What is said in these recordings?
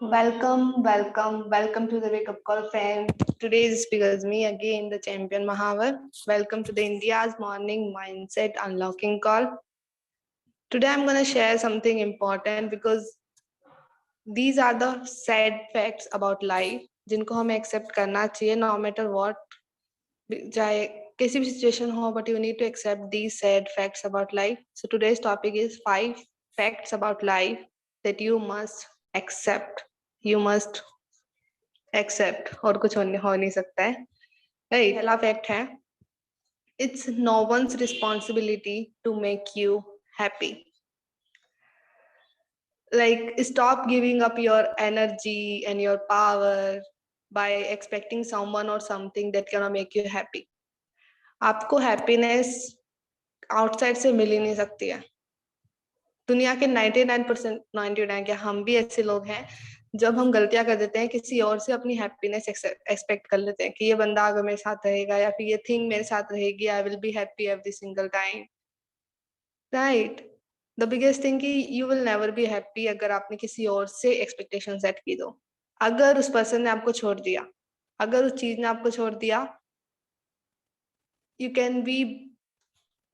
Welcome to the Wake Up Call fam. Today's speaker is me again, the champion Mahavar. Welcome to the India's Morning Mindset Unlocking Call. Today I'm going to share something important because these are the sad facts about life जिनको हमें accept करना चाहिए no matter what. चाहे किसी भी situation हो, but you need to accept these sad facts about life. So today's topic is 5 facts about life that you must accept. You must accept और कुछ हो नहीं सकता है राइट। पहला फैक्ट है it's no one's responsibility to make you happy. Like stop giving up your energy and your power by expecting someone और something that can make you happy. आपको हैप्पीनेस आउटसाइड से मिल ही नहीं सकती है। दुनिया के 99% 99 क्या हम भी ऐसे लोग हैं जब हम गलतियां कर देते हैं किसी और से अपनी हैप्पीनेस एक्सपेक्ट कर लेते हैं कि ये बंदा अगर मेरे साथ रहेगा या फिर ये थिंग मेरे साथ रहेगी I will be happy every single time right. The biggest thing कि you will never be happy अगर आपने किसी और से एक्सपेक्टेशन सेट की दो। अगर उस पर्सन ने आपको छोड़ दिया, अगर उस चीज ने आपको छोड़ दिया, you can be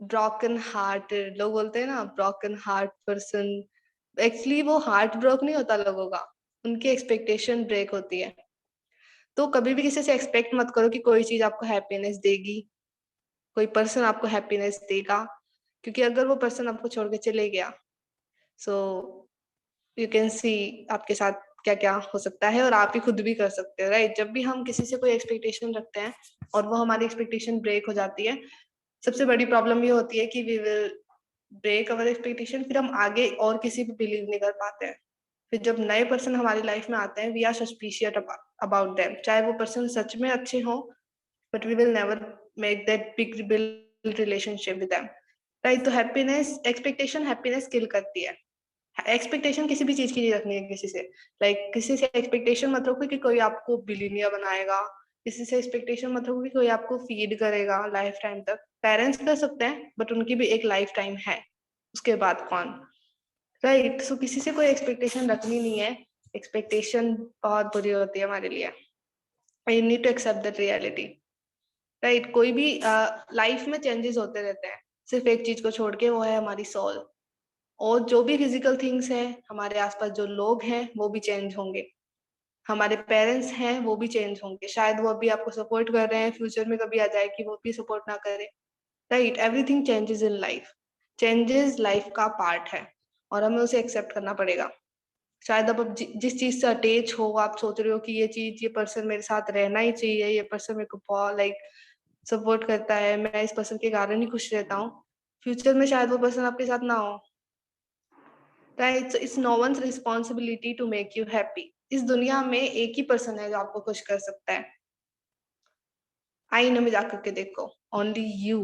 broken hearted. लोग बोलते हैं ना ब्रोकन हार्ट पर्सन, एक्चुअली वो हार्ट ब्रोक नहीं होता लोगों का, उनकी एक्सपेक्टेशन ब्रेक होती है। तो कभी भी किसी से एक्सपेक्ट मत करो कि कोई चीज आपको हैप्पीनेस देगी, कोई पर्सन आपको हैप्पीनेस देगा, क्योंकि अगर वो पर्सन आपको छोड़ के चले गया सो यू कैन सी आपके साथ क्या क्या हो सकता है और आप ही खुद भी कर सकते हो राइट। जब भी हम किसी से कोई एक्सपेक्टेशन रखते हैं और वो हमारी एक्सपेक्टेशन ब्रेक हो जाती है, सबसे बड़ी प्रॉब्लम ये होती है कि we will break our expectation, फिर हम आगे और किसी पे बिलीव नहीं कर पाते हैं। फिर जब नए पर्सन हमारी लाइफ में आते हैं we are suspicious about them, चाहे वो पर्सन सच में अच्छे हो but we will never make that big build relationship with them right. तो हैप्पीनेस एक्सपेक्टेशन हैप्पीनेस किल करती है। एक्सपेक्टेशन किसी भी चीज की नहीं रखनी है किसी से। लाइक किसी से एक्सपेक्टेशन मत रखो कि कोई आपको बिलीनियर बनाएगा, किसी से एक्सपेक्टेशन मत रखो कि कोई आपको फीड करेगा लाइफ टाइम तक। पेरेंट्स कर सकते हैं बट उनकी भी एक लाइफ टाइम है, उसके बाद कौन राइट। सो किसी से कोई एक्सपेक्टेशन रखनी नहीं है। एक्सपेक्टेशन बहुत बुरी होती है हमारे लिए। You need to accept that reality right. कोई भी लाइफ में चेंजेस होते रहते हैं, सिर्फ एक चीज को छोड़ के, वो है हमारी सोल। और जो भी फिजिकल थिंग्स हैं, हमारे आसपास जो लोग हैं वो भी चेंज होंगे, हमारे पेरेंट्स हैं वो भी चेंज होंगे। शायद वो अभी आपको सपोर्ट कर रहे हैं, फ्यूचर में कभी आ जाए कि वो भी सपोर्ट ना करे right. Everything changes in life, changes life का पार्ट है और हमें उसे एक्सेप्ट करना पड़ेगा। शायद अब आप जिस चीज से अटैच हो, आप सोच रहे हो कि ये चीज, ये पर्सन मेरे साथ रहना ही चाहिए, ये पर्सन मेरे को बहुत लाइक सपोर्ट करता है, मैं इस पर्सन के कारण ही खुश रहता हूँ, फ्यूचर में शायद वो पर्सन आपके साथ ना हो right. So it's no one's responsibility to make you happy. इस दुनिया में एक ही पर्सन है जो आपको खुश कर सकता है। आईने में जाकर के देखो, only you.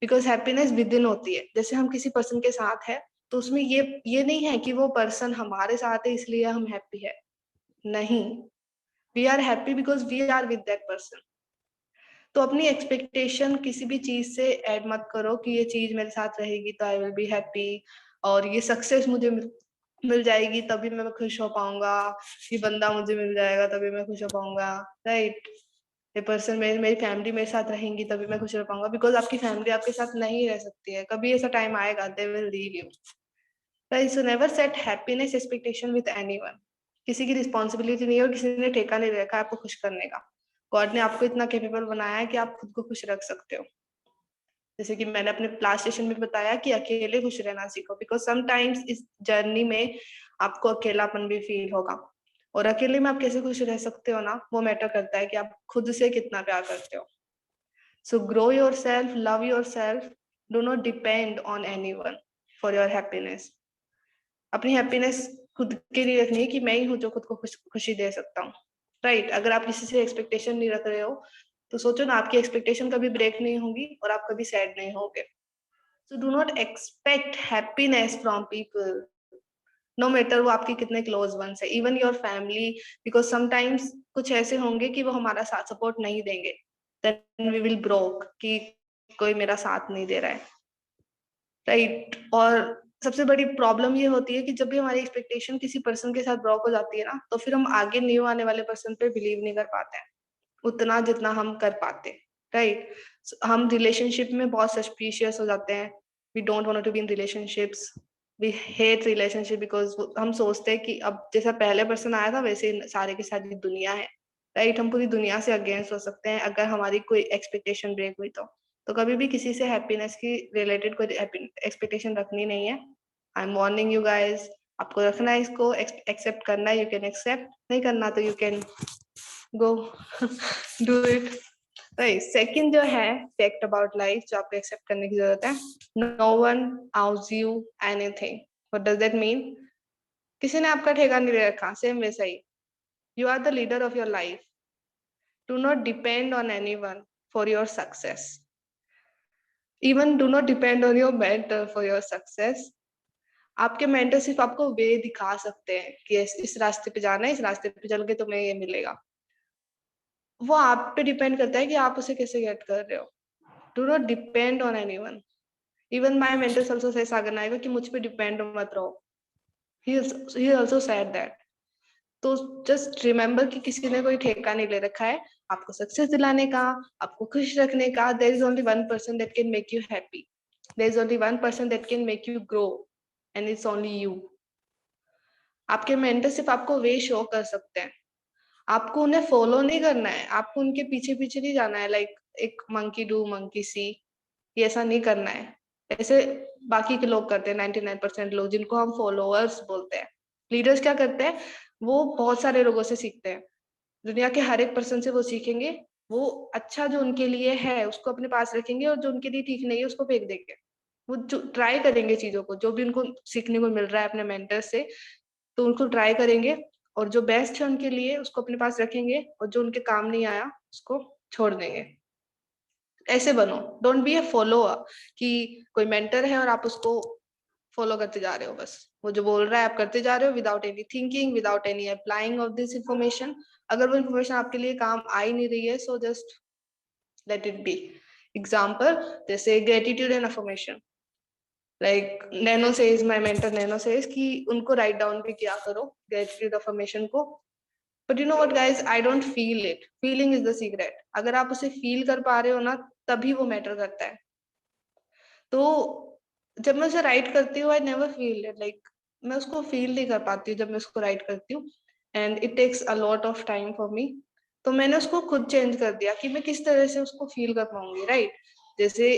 Because happiness with in होती है। जैसे हम किसी पर्सन के साथ है तो उसमें ये नहीं है कि वो पर्सन हमारे साथ है इसलिए हम हैप्पी है, नहीं। We are happy because we are with that person. तो अपनी एक्सपेक्टेशन किसी भी चीज से ऐड मत करो कि ये चीज मेरे साथ रहेगी तो आई विल बी हैप्पी, और ये सक्सेस मुझे मिल जाएगी तभी मैं खुश हो पाऊंगा, ये बंदा मुझे मिल जाएगा तभी मैं खुश हो पाऊंगा राइट। ये पर्सन मेरी फैमिली मेरे साथ रहेंगी तभी मैं खुश रह पाऊंगा। बिकॉज आपकी फैमिली आपके साथ नहीं रह सकती है, कभी ऐसा टाइम आएगा they will leave you right. So never set happiness expectation with anyone. किसी की रिस्पॉन्सिबिलिटी नहीं है और किसी ने ठेका नहीं रखा है आपको खुश करने का। गॉड ने आपको इतना कैपेबल बनाया है कि आप खुद को खुश रख सकते हो। जैसे कि मैंने अपने लास्ट सेशन में बताया कि अकेले खुश रहना सीखो, बिकॉज समटाइम्स इस जर्नी में आपको अकेलापन भी फील होगा, और अकेले में आप कैसे खुश रह सकते हो ना, वो मैटर करता है कि आप खुद से कितना प्यार करते हो। So grow yourself, love yourself, do not depend on anyone for your happiness. अपनी हैप्पीनेस खुद के लिए रखनी है कि मैं ही हूँ जो खुद को खुशी दे सकता हूँ राइट। अगर आप किसी से एक्सपेक्टेशन नहीं रख रहे हो तो सोचो ना, आपकी एक्सपेक्टेशन कभी ब्रेक नहीं होगी और आप कभी सैड नहीं होगे। So do not expect happiness from people, no matter वो आपके कितने क्लोज वंस है, even your family. Because sometimes कुछ ऐसे होंगे कि वो हमारा साथ सपोर्ट नहीं देंगे, देन वी विल ब्रोक कि कोई मेरा साथ नहीं दे रहा है राइट। और सबसे बड़ी प्रॉब्लम ये होती है कि जब भी हमारी एक्सपेक्टेशन किसी पर्सन के साथ ब्रॉक हो जाती है ना, तो फिर हम आगे न्यू आने वाले पर्सन पे बिलीव नहीं कर पाते हैं उतना जितना हम कर पाते, राइट। हम रिलेशनशिप में बहुत सस्पिशियस हो जाते हैं। We don't want to be in relationships, we hate relationship, because हम सोचते हैं कि अब जैसा पहले पर्सन आया था वैसे सारे के सारी दुनिया है, राइट। हम पूरी दुनिया से अगेंस्ट हो सकते हैं अगर हमारी कोई एक्सपेक्टेशन ब्रेक हुई तो कभी भी किसी से हैप्पीनेस की रिलेटेड कोई एक्सपेक्टेशन रखनी नहीं है। I am warning you guys, आपको रखना है इसको, एक्सेप्ट करना है, यू कैन एक्सेप्ट, नहीं करना तो you can go do it, right. Second जो है फैक्ट अबाउट लाइफ जो आपको एक्सेप्ट करने की जरूरत है, no one owes you anything. What does that mean? किसी ने आपका ठेका नहीं ले रखा, सेम वैसा ही। You are the leader of your life, do not depend on anyone for your success, even do not depend on your mentor for your success. आपके मेंटर सिर्फ आपको वे दिखा सकते हैं कि इस रास्ते पे जाना है, इस रास्ते पे चल के तुम्हें ये मिलेगा। वो आप पे डिपेंड करता है कि आप उसे कैसे गेट कर रहे हो। Do not depend on anyone. Even my mentors also say सागर नायक कि मुझ पे डिपेंड मत रहो। ही आल्सो सेड दैट। तो जस्ट रिमेंबर कि किसी ने कोई ठेका नहीं ले रखा है आपको सक्सेस दिलाने का, आपको खुश रखने का। There is only one person that can make you happy, there is only one person that can make you grow, and it's only you. आपके मेंटर सिर्फ आपको वे शो कर सकते हैं, आपको उन्हें फॉलो नहीं करना है, आपको उनके पीछे पीछे नहीं जाना है लाइक एक मंकी डू मंकी सी, ये ऐसा नहीं करना है। ऐसे बाकी के लोग करते हैं, 99% लोग जिनको हम फॉलोअर्स बोलते हैं। लीडर्स क्या करते हैं, वो बहुत सारे लोगों से सीखते हैं, दुनिया के हर एक पर्सन से वो सीखेंगे। वो अच्छा जो उनके लिए है उसको अपने पास रखेंगे, और जो उनके लिए ठीक नहीं है उसको फेंक देंगे। वो जो ट्राई करेंगे चीजों को, जो भी उनको सीखने को मिल रहा है अपने मेंटर से, तो उनको ट्राई करेंगे, और जो बेस्ट है उनके लिए उसको अपने पास रखेंगे, और जो उनके काम नहीं आया उसको छोड़ देंगे। ऐसे बनो, डोंट बी ए फॉलोअर कि कोई मेंटर है और आप उसको फॉलो करते जा रहे हो, बस वो जो बोल रहा है आप करते जा रहे हो without any thinking, without any applying of this information. अगर वो इन्फॉर्मेशन आपके लिए काम आ ही नहीं रही है, so just let it be. Example जैसे gratitude and affirmation, like Nano says, my mentor Nano says कि उनको राइट डाउन भी किया करो ग्रेटिट्यूड अफर्मेशन को। But you know what guys, I don't feel it, feeling is the secret. अगर आप उसे फील कर पा रहे हो ना, तभी वो मैटर करता है। तो जब मैं उसे राइट करती हूँ, I never feel it, like मैं उसको फील नहीं कर पाती हूँ जब मैं उसको राइट करती हूँ, and it takes a lot of time for me. तो मैंने उसको खुद चेंज कर दिया कि मैं किस तरह से उसको फील कर पाऊंगी, राइट। जैसे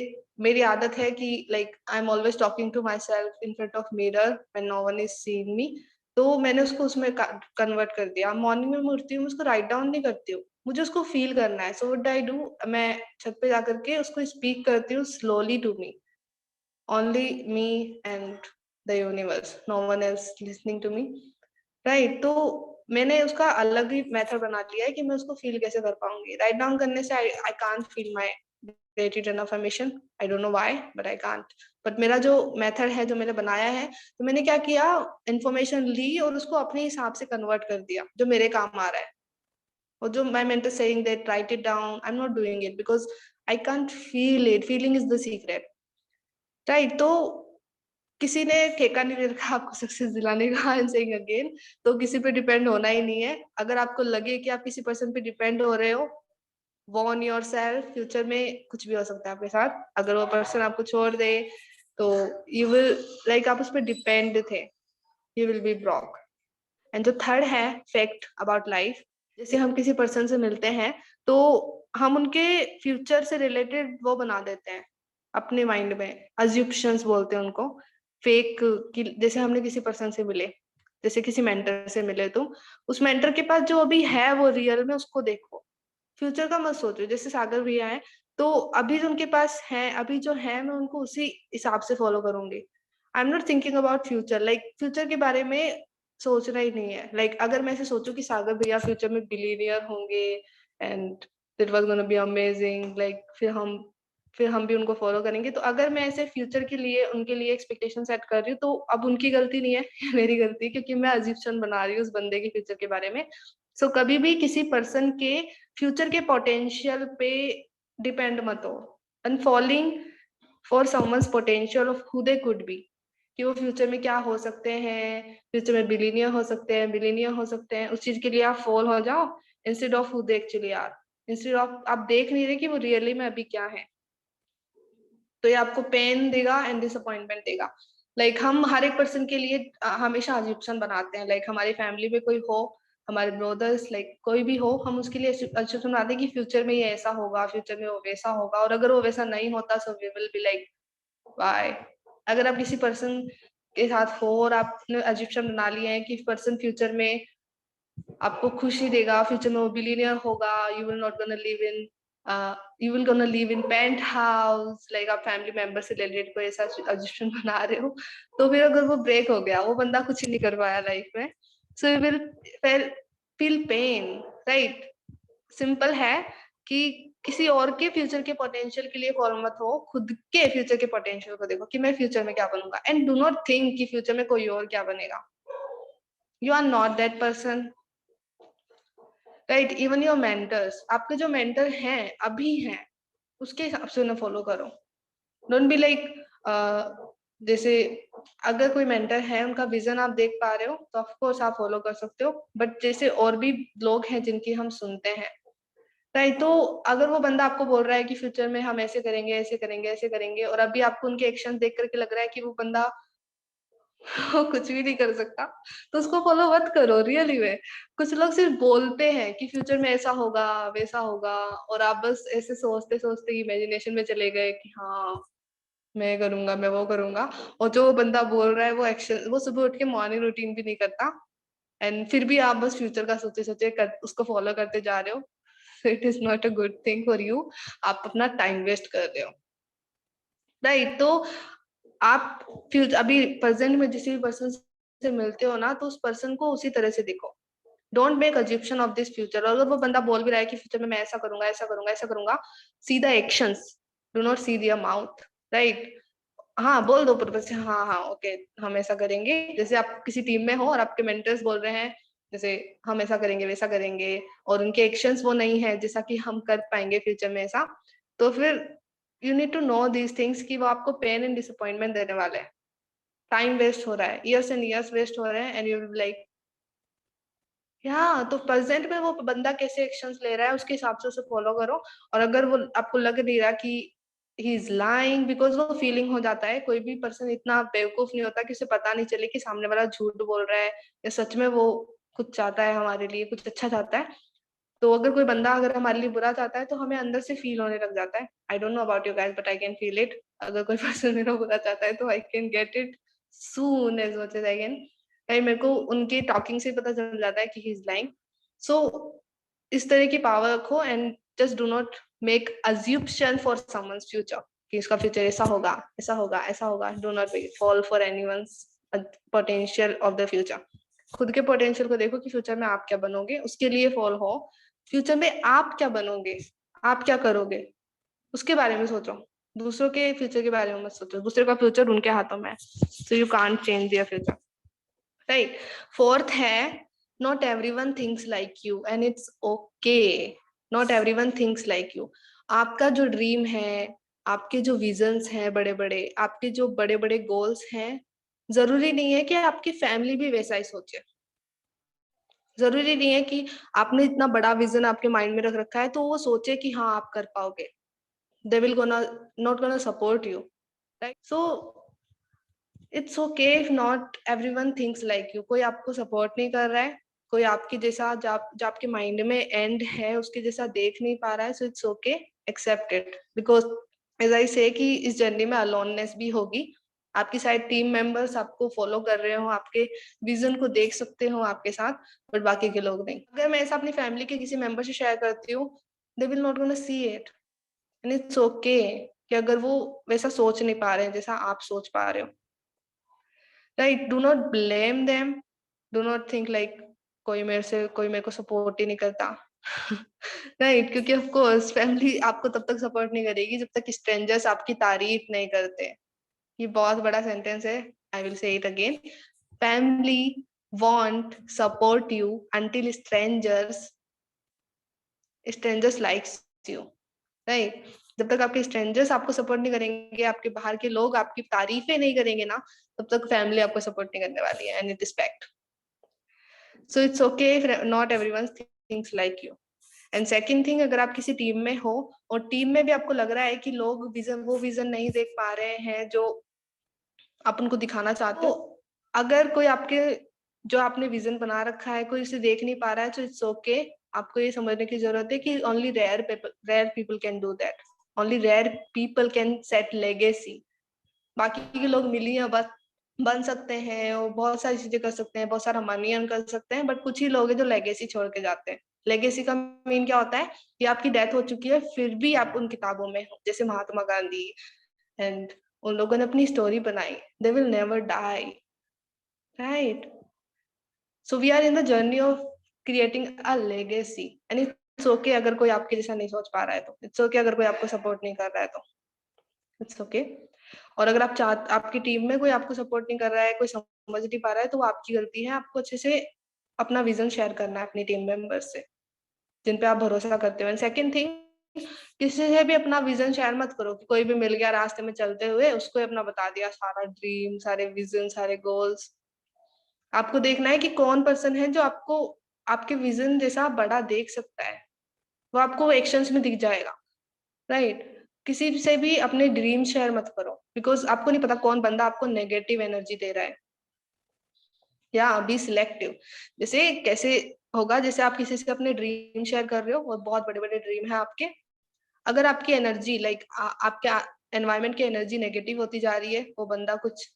मेरी आदत है कि like I am always talking to myself in front of mirror when no one is seeing me. तो मैंने उसको उसमें कन्वर्ट कर दिया। मॉर्निंग में मैं उठती हूँ, उसको राइट डाउन नहीं करती हूँ, मुझे उसको फील करना है। सो व्हाट आई डू, मैं छत पे जाकर के उसको स्पीक करती हूँ slowly to me, only me and the universe, no one else listening to me, right। तो मैंने उसका अलग ही मेथड बना लिया है कि मैं उसको फील कैसे कर पाऊंगी। राइट डाउन करने से I can't feel my gratitude and affirmation, I don't know why but I can't। But मेरा जो मेथड है, जो मैंने बनाया है, तो मैंने क्या किया, इन्फॉर्मेशन ली और उसको अपने हिसाब से कन्वर्ट कर दिया जो मेरे काम आ रहा है। और जो my mentor saying that write it down, I'm not doing it because I can't feel it, feeling is the secret, right. तो किसी ने ठेका नहीं ले रखा आपको सक्सेस दिलाने का, आई एम सेइंग अगेन। तो किसी पे डिपेंड होना ही नहीं है। अगर आपको लगे कि आप किसी पर्सन पे डिपेंड हो रहे हो, वॉर्न योर सेल्फ, फ्यूचर में कुछ भी हो सकता है आपके साथ। अगर वो पर्सन आपको छोड़ दे तो यू विल, लाइक आप उस पर डिपेंड थे, you will be Brock. And जो थर्ड है फैक्ट अबाउट लाइफ, जैसे हम किसी पर्सन से मिलते हैं तो हम उनके फ्यूचर से रिलेटेड वो बना देते हैं अपने माइंड में, अज्यूप्शंस बोलते हैं उनको, फेक। कि जैसे हमने किसी पर्सन से मिले, जैसे किसी मेंटर से मिले, तो उस मेंटर के पास जो अभी है वो रियल में उसको देखो, फ्यूचर का मत सोचो। जैसे सागर भैया है, तो अभी जो उनके पास है, अभी जो है मैं उनको उसी हिसाब से फॉलो करूंगी। I am not thinking about future, like future के बारे में सोचना ही नहीं है। लाइक अगर मैं ऐसे सोचूं कि सागर भैया फ्यूचर में बिलीनियर होंगे and it was gonna be amazing, like फिर हम भी उनको फॉलो करेंगे। तो अगर मैं ऐसे फ्यूचर के लिए उनके लिए एक्सपेक्टेशन सेट कर रही हूँ, तो अब उनकी गलती नहीं है मेरी गलती, क्योंकि मैं अजिप्शन बना रही हूँ उस बंदे के फ्यूचर के बारे में। सो कभी भी किसी पर्सन के फ्यूचर के पोटेंशियल पे डिपेंड मत हो, and following for someone's potential of who they could be, कि वो फ्यूचर में क्या हो सकते हैं, फ्यूचर में बिलीनियर हो सकते हैं, बिलीनियर हो सकते हैं, उस चीज के लिए आप फॉल हो जाओ इंस्टेड ऑफ खुद एक्चुअली यार, इंस्टेड ऑफ आप देख नहीं रहे कि वो रियली में अभी क्या है। तो ये आपको पेन देगा एंड डिसअपॉइंटमेंट देगा। लाइक हम हर एक पर्सन के लिए हमेशा अजम्पशन बनाते हैं। लाइक हमारी फैमिली में कोई हो, हमारे ब्रदर्स, लाइक कोई भी हो, हम उसके लिए अजम्पशन बनाते हैं कि फ्यूचर में ये ऐसा होगा, फ्यूचर में वो वैसा होगा, और अगर वो वैसा नहीं होता so we will be like why. अगर आप किसी पर्सन के साथ हो और आपने अजम्पशन बना लिया है कि पर्सन फ्यूचर में आपको खुशी देगा, फ्यूचर में वो बिलियनियर होगा, you will not gonna live in you will gonna live in penthouse, like आप फैमिली मेंबर से रिलेटेड कोई ऐसा अजम्पशन बना रहे हो, तो फिर अगर वो ब्रेक हो गया, वो बंदा कुछ नहीं कर पाया लाइफ में, so you will feel pain, right. Simple है कि किसी और के फ्यूचर के पोटेंशियल के लिए फॉल मत हो, खुद के फ्यूचर के पोटेंशियल को देखो कि मैं फ्यूचर में क्या बनूंगा, एंड डू नॉट थिंक कि फ्यूचर में कोई और क्या बनेगा। You are not that person, right. Even your mentors, आपके जो मेंटर हैं अभी हैं, उसके हिसाब से उन्हें फॉलो करो। डोंट बी लाइक जैसे अगर कोई मेंटर है, उनका विजन आप देख पा रहे हो तो ऑफ कोर्स आप फॉलो कर सकते हो, बट जैसे और भी लोग हैं जिनकी हम सुनते हैं, राइट। तो अगर वो बंदा आपको बोल रहा है कि फ्यूचर में हम ऐसे करेंगे, ऐसे करेंगे, ऐसे करेंगे, और अभी आपको उनके एक्शन देख करके लग रहा है कि वो बंदा वो कुछ भी नहीं कर सकता, तो उसको फॉलो मत करो रियली में। कुछ लोग सिर्फ बोलते हैं कि फ्यूचर में ऐसा होगा, वैसा होगा, और आप बस ऐसे सोचते सोचते इमेजिनेशन में चले गए कि हाँ मैं करूंगा, मैं वो करूंगा, और जो बंदा बोल रहा है वो एक्शन, वो सुबह उठ के मॉर्निंग रूटीन भी नहीं करता, एंड फिर भी आप बस फ्यूचर का सोचे सोचे उसको फॉलो करते जा रहे हो। It is not a good thing for you. आप अपना टाइम वेस्ट कर रहे हो, राइट। तो आप फ्यूचर अभी प्रेजेंट में जिस भी पर्सन से मिलते हो ना, तो उस पर्सन को उसी तरह से देखो। Don't make assumption of this future. अगर वो बंदा बोल भी रहा है कि फ्यूचर में मैं ऐसा करूंगा, ऐसा करूंगा, ऐसा करूंगा, see the actions, do not see their mouth, right. हाँ बोल दो पर्पज से, हाँ हाँ ओके हम ऐसा करेंगे। जैसे आप किसी टीम में हो और आपके मेंटर्स बोल रहे हैं जैसे हम ऐसा करेंगे, वैसा करेंगे, और उनके एक्शंस वो नहीं है जैसा कि हम कर पाएंगे फ्यूचर में ऐसा, तो फिर you need to know these things कि वो आपको पेन एंड डिसअपॉइंटमेंट देने वाले हैं। टाइम वेस्ट हो रहा है, ईयर्स एंड ईयर्स वेस्ट हो रहे हैं, एंड यू विल लाइक हाँ। तो प्रेजेंट में वो बंदा कैसे एक्शंस ले रहा है उसके हिसाब से उसे फॉलो करो। और अगर वो आपको लग नहीं रहा कि ही इज लाइंग, बिकॉज वो फीलिंग हो जाता है, कोई भी पर्सन इतना बेवकूफ नहीं होता कि उसे पता नहीं चले कि सामने वाला झूठ बोल रहा है या सच में वो कुछ चाहता है, हमारे लिए कुछ अच्छा चाहता है। तो अगर कोई बंदा अगर हमारे लिए बुरा चाहता है तो हमें अंदर से फील होने लग जाता है। I don't know about you guys but I can feel it. अगर कोई पर्सन मेरा बुरा चाहता है तो I can get it soon as much as I can. भाई मेरे को उनकी टॉकिंग से पता चल जाता है कि ही इज लाइंग। सो इस तरह की पावर रखो, and just do not make assumption for someone's future कि इसका फ्यूचर ऐसा होगा, ऐसा होगा, ऐसा होगा। Do not fall for anyone's potential of the future. खुद के पोटेंशियल को देखो कि फ्यूचर में आप क्या बनोगे, उसके लिए फॉल हो। फ्यूचर में आप क्या बनोगे, आप क्या करोगे, उसके बारे में सोचो। दूसरों के फ्यूचर के बारे में मत सोचो, दूसरे का फ्यूचर उनके हाथों में है, so you can't change their future, right. Fourth है not everyone thinks like you and it's okay. Not everyone thinks like you. आपका जो ड्रीम है, आपके जो विजन्स हैं बड़े बड़े, आपके जो बड़े बड़े गोल्स हैं, जरूरी नहीं है कि आपकी फैमिली भी वैसा ही सोचे। जरूरी नहीं है कि आपने इतना बड़ा विजन आपके माइंड में रख रखा है तो वो सोचे कि हाँ आप कर पाओगे। They will gonna not gonna support you, right. So it's okay if not everyone thinks like you. कोई आपको सपोर्ट नहीं कर रहा है, कोई आपकी जैसा जो आपके माइंड में एंड है उसके जैसा देख नहीं पा रहा है, so it's okay, accept it. Because as I say कि इस जर्नी में अलोननेस भी होगी। आपकी साइड टीम मेंबर्स आपको फॉलो कर रहे हो, आपके विजन को देख सकते हो आपके साथ, बट बाकी के लोग नहीं। अगर मैं ऐसा अपनी फैमिली के किसी मेंबर से शेयर करती हूँ, they will not gonna see it, and it's okay कि अगर वो वैसा सोच नहीं पा रहे हैं जैसा आप सोच पा रहे हो, right. Do not blame them, do not think like कोई मेरे को सपोर्ट ही नहीं करता। राइट, क्योंकि ऑफ कोर्स फैमिली आपको तब तक सपोर्ट नहीं करेगी जब तक स्ट्रेंजर्स आपकी तारीफ नहीं करते। ये बहुत बड़ा सेंटेंस है, I will say it again. Family won't support you until strangers likes you, right? जब तक आपके स्ट्रेंजर्स आपको सपोर्ट नहीं करेंगे, आपके बाहर के लोग आपकी तारीफें नहीं करेंगे ना, तब तक फैमिली आपको सपोर्ट नहीं करने वाली है, and it is fact. So it's okay if not everyone thinks like you. And second thing, अगर आप किसी टीम में हो और टीम में भी आपको लग रहा है कि लोग वो विजन नहीं देख पा रहे हैं जो आप उनको दिखाना चाहते हो, अगर कोई आपके जो आपने विजन बना रखा है कोई उसे देख नहीं पा रहा है, तो इट्स ओके. आपको ये समझने की जरूरत है कि only rare people can do that. Only rare people can set legacy. बाकी के लोग मिलिए बस बन सकते हैं और बहुत सारी चीजें कर सकते हैं, बहुत सारा मनी अर्न कर सकते हैं, बट कुछ ही लोग हैं जो लेगेसी छोड़ के जाते हैं. लेगेसी का मीन क्या होता है कि आपकी डेथ हो चुकी है फिर भी आप उन किताबों में हो, जैसे महात्मा गांधी. एंड उन लोगों ने अपनी स्टोरी बनाई. They will never die, right? So we are in the journey of creating a legacy. And it's okay अगर कोई आपके जैसा नहीं सोच पा रहा है तो. इट्स ओके अगर कोई आपको सपोर्ट नहीं कर रहा है तो. It's okay. और अगर आपकी टीम में कोई आपको सपोर्ट नहीं कर रहा है, कोई समझ नहीं पा रहा है, तो वो आपकी गलती है. आपको अच्छे से अपना विजन शेयर करना है अपनी टीम मेंबर्स से जिन पे आप भरोसा करते हो. एंड सेकंड थिंग, किसी से भी अपना विजन शेयर मत करो कि कोई भी मिल गया रास्ते में चलते हुए उसको अपना बता दिया सारा ड्रीम, सारे विजन, सारे गोल्स. आपको देखना है कि कौन पर्सन है जो आपको आपके विजन जैसा बड़ा देख सकता है. वो आपको एक्शंस में दिख जाएगा, राइट? किसी से भी अपने ड्रीम शेयर मत करो, बिकॉज आपको नहीं पता कौन बंदा आपको नेगेटिव एनर्जी दे रहा है. या बी सिलेक्टिव. जैसे कैसे होगा, जैसे आप किसी से अपने ड्रीम शेयर कर रहे हो और बहुत बड़े बड़े ड्रीम है आपके. अगर आपकी एनर्जी आपके एनवायरमेंट की एनर्जी नेगेटिव होती जा रही है, वो बंदा कुछ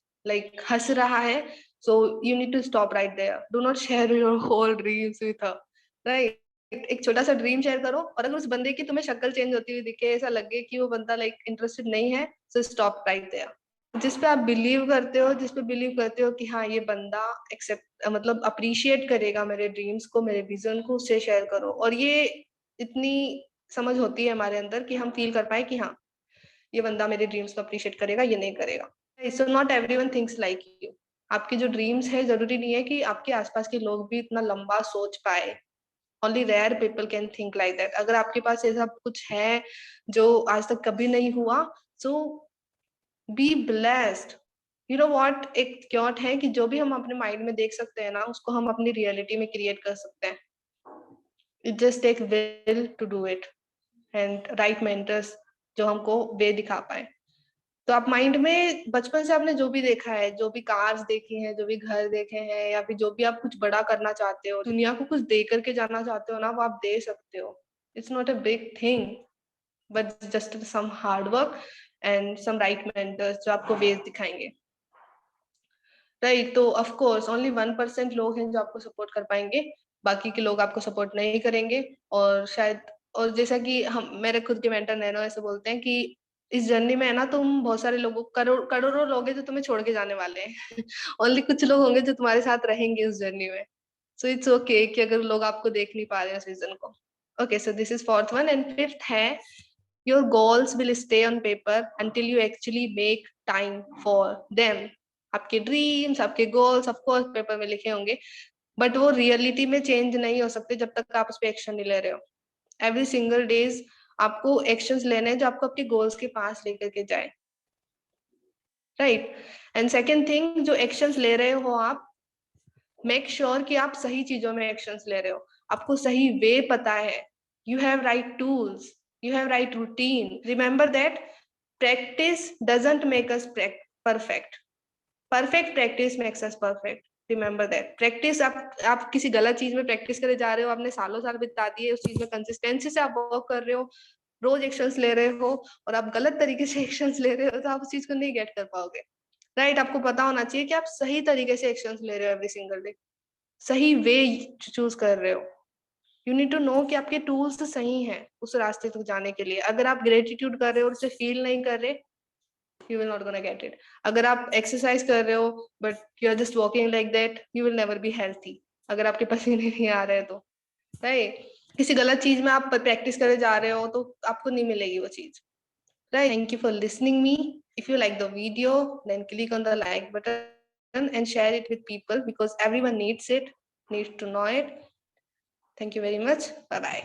हंस रहा है, so you need to stop right there. Do not share your whole dreams with her, right? एक छोटा सा ड्रीम शेयर करो, और अगर उस बंदे की तुम्हें शक्ल चेंज होती हुई दिखे, ऐसा लगे कि वो बंदा इंटरेस्टेड नहीं है, सो स्टॉप राइट देयर. जिस पे आप बिलीव करते हो, जिस पे बिलीव करते हो कि हाँ ये बंदा एक्सेप्ट मतलब अप्रिशिएट करेगा मेरे ड्रीम्स को, मेरे विजन को, उससे शेयर करो. और ये इतनी समझ होती है हमारे अंदर कि हम फील कर पाए कि हाँ ये बंदा मेरे ड्रीम्स को अप्रिशिएट करेगा, ये नहीं करेगा. So not everyone thinks like you. आपके जो ड्रीम्स है जरूरी नहीं है कि आपके आसपास के लोग भी इतना लंबा सोच पाए. Only rare people can think like that. अगर आपके पास ऐसा कुछ है जो आज तक कभी नहीं हुआ, so be blessed. You know what, एक क्योट है कि जो भी हम अपने माइंड में देख सकते हैं ना, उसको हम अपनी रियलिटी में क्रिएट कर सकते हैं. It just take will to do it and right mentors जो हमको वे दिखा पाए. तो आप माइंड में बचपन से आपने जो भी देखा है, जो भी कार्स देखी हैं, जो भी घर देखे हैं, या फिर जो भी आप कुछ बड़ा करना चाहते हो, दुनिया को कुछ दे करके जाना चाहते हो ना, वो आप दे सकते हो. It's not a big thing, but just some hard work and some right mentors जो आपको वेज दिखाएंगे, राइट? तो ऑफ कोर्स ओनली 1% लोग हैं जो आपको सपोर्ट कर पाएंगे, बाकी के लोग आपको सपोर्ट नहीं करेंगे. और शायद, और जैसा कि हम मेरे खुद के मेंटर नैनो ऐसे बोलते हैं कि इस जर्नी में है ना, तुम बहुत सारे लोगों करोड़ों लोग हैं जो तुम्हें छोड़ के जाने वाले हैं. ओनली कुछ लोग होंगे जो तुम्हारे साथ रहेंगे उस जर्नी में. सो इट्स ओके कि अगर लोग आपको देख नहीं पा रहे हैं उस विजन को. Okay, so this is fourth one. And fifth है, your goals will stay on paper until you actually make time for them. आपके ड्रीम्स, आपके गोल्स ऑफ कोर्स पेपर में लिखे होंगे, बट वो रियलिटी में चेंज नहीं हो सकते जब तक आप उस पर एक्शन नहीं ले रहे हो. एवरी सिंगल डेज आपको एक्शंस लेने हैं जो आपको आपके गोल्स के पास लेकर के जाए, राइट? एंड सेकेंड थिंग, जो एक्शंस ले रहे हो आप, मेक श्योर कि आप सही चीजों में एक्शंस ले रहे हो, आपको सही वे पता है. You have right tools, you have right routine. Remember that practice doesn't make us perfect. Perfect practice makes us perfect. Remember that. Practice, आप किसी गलत चीज में प्रैक्टिस करे जा रहे हो, आपने सालों साल बिता दिए उस चीज में, कंसिस्टेंसी से आप वर्क कर रहे हो, रोज एक्शंस ले रहे हो, और आप गलत तरीके से एक्शंस ले रहे हो, तो आप उस चीज को नहीं गेट कर पाओगे, राइट? आपको पता होना चाहिए कि आप सही तरीके से एक्शंस ले रहे हो एवरी सिंगल डे, सही वे चूज कर रहे हो. यू नीड टू नो कि आपके टूल्स सही हैं उस रास्ते तक जाने के लिए. अगर आप ग्रेटिट्यूड कर रहे हो और उसे फील नहीं कर रहे, you will not gonna get it. अगर आप एक्सरसाइज कर रहे हो but you are just walking like that, you will never be healthy. अगर आपके पसीने नहीं आ रहे तो, राइट? किसी गलत चीज में आप प्रैक्टिस करे जा रहे हो तो आपको नहीं मिलेगी वो चीज, राइट? Thank you for listening me. If you like the video, then click on the like button and share it with people because everyone needs to know it. Thank you very much. Bye bye.